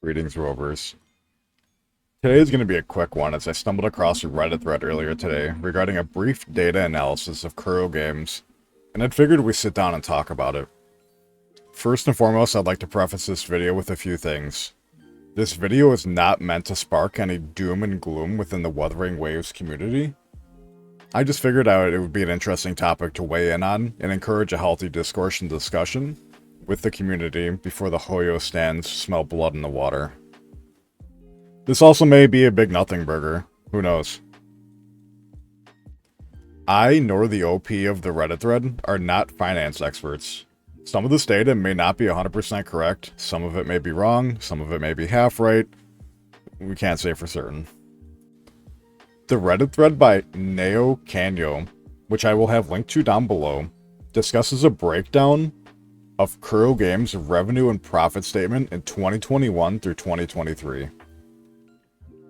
Greetings, Rovers. Today is going to be a quick one as I stumbled across a Reddit thread earlier today regarding a brief data analysis of Kuro games, and I'd figured we'd sit down and talk about it. First and foremost, I'd like to preface this video with a few things. This video is not meant to spark any doom and gloom within the Wuthering Waves community. I just figured out it would be an interesting topic to weigh in on and encourage a healthy discourse and discussion with the community before the Hoyo stands smell blood in the water. This also may be a big nothing burger. Who knows? I nor the OP of the Reddit thread are not finance experts. Some of this data may not be 100% correct, some of it may be wrong, some of it may be half right. We can't say for certain. The Reddit thread by Neo Canyo, which I will have linked to down below, discusses a breakdown of Kuro Games' revenue and profit statement in 2021 through 2023.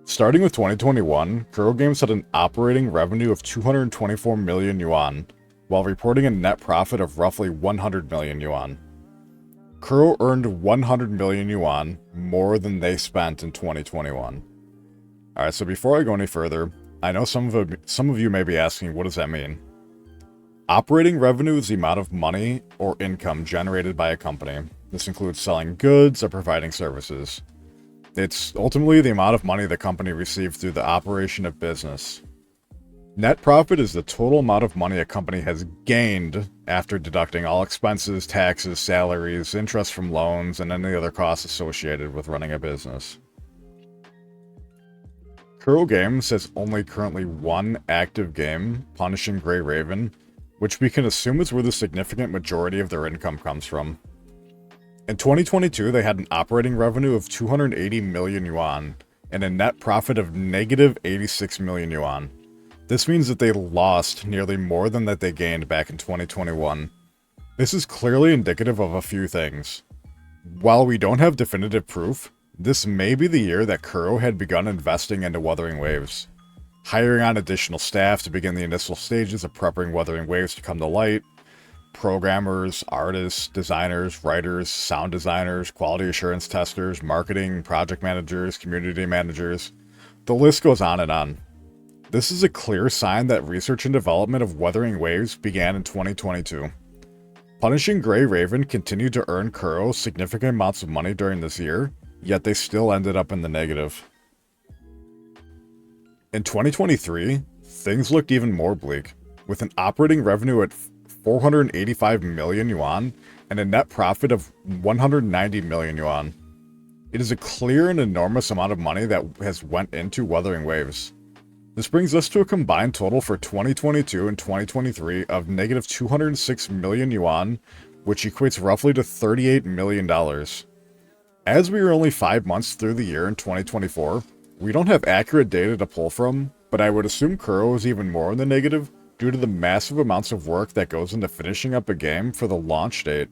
Starting with 2021, Kuro Games had an operating revenue of 224 million yuan, while reporting a net profit of roughly 100 million yuan. Kuro earned 100 million yuan more than they spent in 2021. Alright, so before I go any further, I know some of you may be asking, what does that mean? Operating revenue is the amount of money or income generated by a company. This includes selling goods or providing services. It's ultimately the amount of money the company received through the operation of business. Net profit is the total amount of money a company has gained after deducting all expenses, taxes, salaries, interest from loans, and any other costs associated with running a business. Kuro Games has only currently one active game, Punishing Gray Raven, which we can assume is where the significant majority of their income comes from. In 2022, they had an operating revenue of 280 million yuan and a net profit of negative 86 million yuan. This means that they lost nearly more than that they gained back in 2021. This is clearly indicative of a few things. While we don't have definitive proof, this may be the year that Kuro had begun investing into Wuthering Waves, hiring on additional staff to begin the initial stages of prepping Wuthering Waves to come to light, programmers, artists, designers, writers, sound designers, quality assurance testers, marketing, project managers, community managers. The list goes on and on. This is a clear sign that research and development of Wuthering Waves began in 2022. Punishing Gray Raven continued to earn Kuro significant amounts of money during this year, yet they still ended up in the negative. In 2023, things looked even more bleak, with an operating revenue at 485 million yuan and a net profit of 190 million yuan. It is a clear and enormous amount of money that has went into Wuthering Waves. This brings us to a combined total for 2022 and 2023 of negative 206 million yuan, which equates roughly to $38 million. As we are only 5 months through the year in 2024, we don't have accurate data to pull from, but I would assume Kuro is even more in the negative due to the massive amounts of work that goes into finishing up a game for the launch date.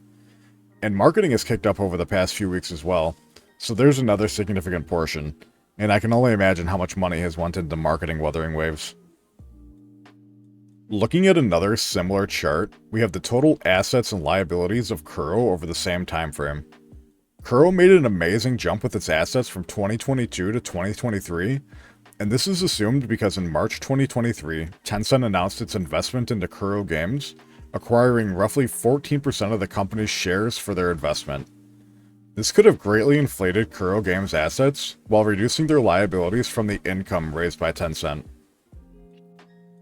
And marketing has kicked up over the past few weeks as well, so there's another significant portion, and I can only imagine how much money has went into marketing Wuthering Waves. Looking at another similar chart, we have the total assets and liabilities of Kuro over the same time frame. Kuro made an amazing jump with its assets from 2022 to 2023, and this is assumed because in March 2023, Tencent announced its investment into Kuro Games, acquiring roughly 14% of the company's shares for their investment. This could have greatly inflated Kuro Games' assets, while reducing their liabilities from the income raised by Tencent.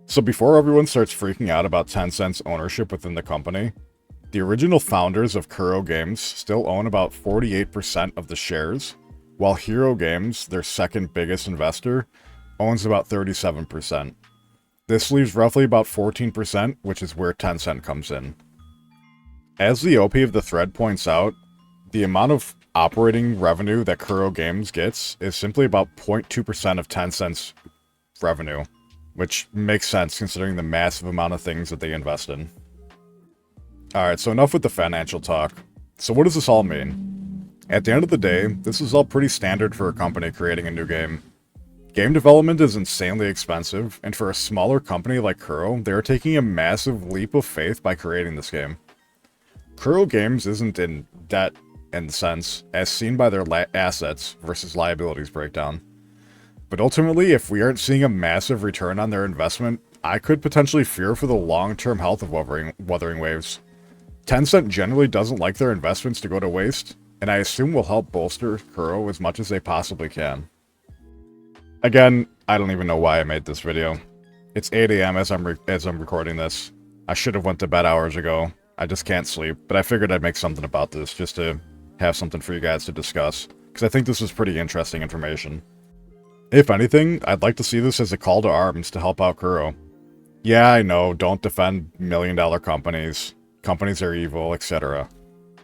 So before everyone starts freaking out about Tencent's ownership within the company, the original founders of Kuro Games still own about 48% of the shares, while Hero Games, their second biggest investor, owns about 37%. This leaves roughly about 14%, which is where Tencent comes in. As the OP of the thread points out, the amount of operating revenue that Kuro Games gets is simply about 0.2% of Tencent's revenue, which makes sense considering the massive amount of things that they invest in. Alright, so enough with the financial talk. So what does this all mean? At the end of the day, this is all pretty standard for a company creating a new game. Game development is insanely expensive, and for a smaller company like Kuro, they are taking a massive leap of faith by creating this game. Kuro Games isn't in debt in the sense, as seen by their assets versus liabilities breakdown. But ultimately, if we aren't seeing a massive return on their investment, I could potentially fear for the long-term health of Wuthering Waves. Tencent generally doesn't like their investments to go to waste, and I assume will help bolster Kuro as much as they possibly can. Again, I don't even know why I made this video. It's 8 AM as I'm recording this. I should have went to bed hours ago. I just can't sleep, but I figured I'd make something about this just to have something for you guys to discuss, because I think this is pretty interesting information. If anything, I'd like to see this as a call to arms to help out Kuro. Yeah, I know, don't defend million-dollar companies. Companies are evil, etc.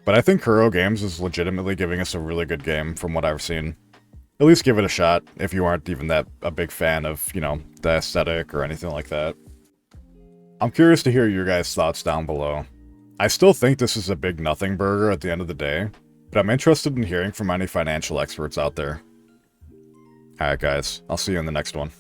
But I think Kuro Games is legitimately giving us a really good game from what I've seen. At least give it a shot if you aren't even a big fan of, you know, the aesthetic or anything like that. I'm curious to hear your guys' thoughts down below. I still think this is a big nothing burger at the end of the day, but I'm interested in hearing from any financial experts out there. Alright guys, I'll see you in the next one.